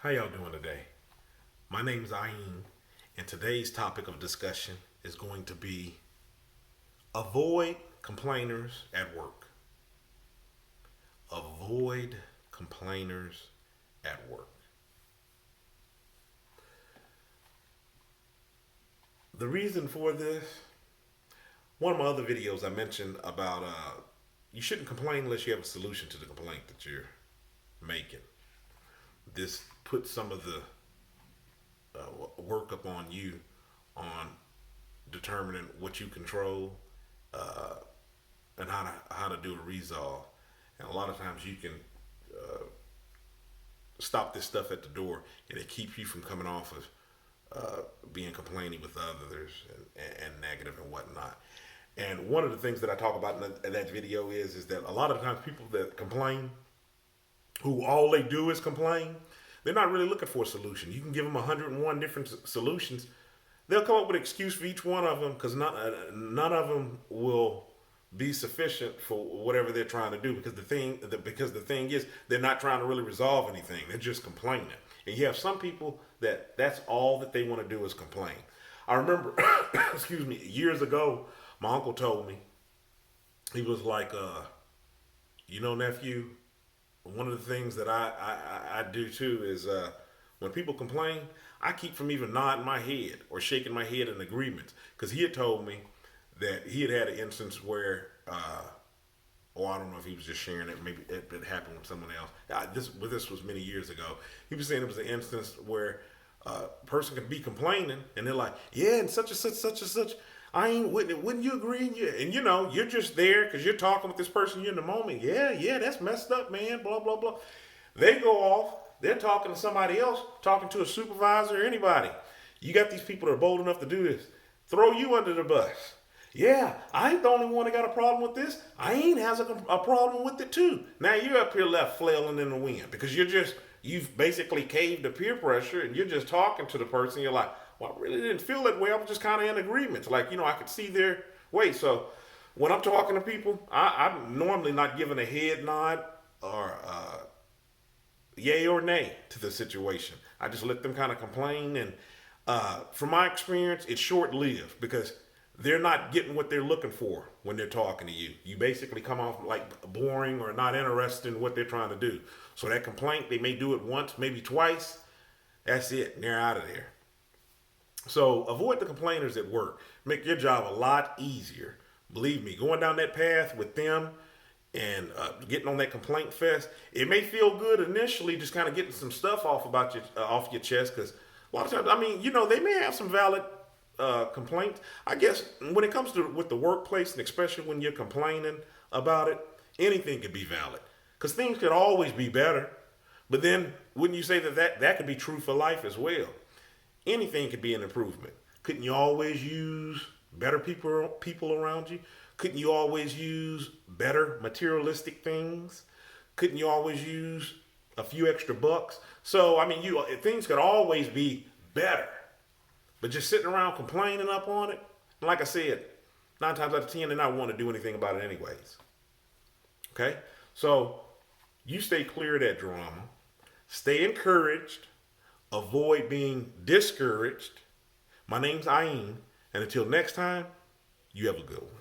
How y'all doing today? My name is Ayin, and today's topic of discussion is going to be avoid complainers at work. Avoid complainers at work. The reason for this, one of my other videos I mentioned about you shouldn't complain unless you have a solution to the complaint that you're making. This puts some of the work up on you on determining what you control uh, and how to do a resolve. And a lot of times you can uh, stop this stuff at the door, and it keeps you from coming off of being complaining with others and negative and whatnot. And one of the things that I talk about in that video is that a lot of times people that complain, who all they do is complain, they're not really looking for a solution. You can give them 101 different solutions. They'll come up with an excuse for each one of them because none of them will be sufficient for whatever they're trying to do. Because the thing is, they're not trying to really resolve anything. They're just complaining. And you have some people that's all that they want to do is complain. I remember, excuse me, years ago, my uncle told me, he was like, nephew, one of the things that I do too is when people complain, I keep from even nodding my head or shaking my head in agreement. Because he had told me that he had an instance where, I don't know if he was just sharing it, maybe it happened with someone else. This was many years ago. He was saying it was an instance where a person could be complaining and they're like, yeah, and such and such. I ain't wouldn't you agree? And you're just there because you're talking with this person. You're in the moment. Yeah, that's messed up, man. Blah blah blah. They go off. They're talking to somebody else, talking to a supervisor or anybody. You got these people that are bold enough to do this. Throw you under the bus. Yeah, I ain't the only one that got a problem with this. I ain't has a problem with it too. Now you're up here left flailing in the wind because you've basically caved to peer pressure and you're just talking to the person. You're like, well, I really didn't feel that way. I was just kind of in agreement. Like, I could see their way. So when I'm talking to people, I'm normally not giving a head nod or yay or nay to the situation. I just let them kind of complain. And from my experience, it's short lived because they're not getting what they're looking for when they're talking to you. You basically come off like boring or not interested in what they're trying to do. So that complaint, they may do it once, maybe twice. That's it. And they're out of there. So avoid the complainers at work. Make your job a lot easier. Believe me, going down that path with them and getting on that complaint fest, it may feel good initially, just kind of getting some stuff off your chest. Because a lot of times, they may have some valid complaints. I guess when it comes to with the workplace, and especially when you're complaining about it, anything could be valid. Because things could always be better. But then, wouldn't you say that could be true for life as well? Anything could be an improvement. Couldn't you always use better people around you? Couldn't you always use better materialistic things? Couldn't you always use a few extra bucks? So things could always be better. But just sitting around complaining up on it, like I said, 9 times out of 10, they're not want to do anything about it anyways. Okay? So you stay clear of that drama. Stay encouraged. Avoid being discouraged. My name's Ayin, and until next time, you have a good one.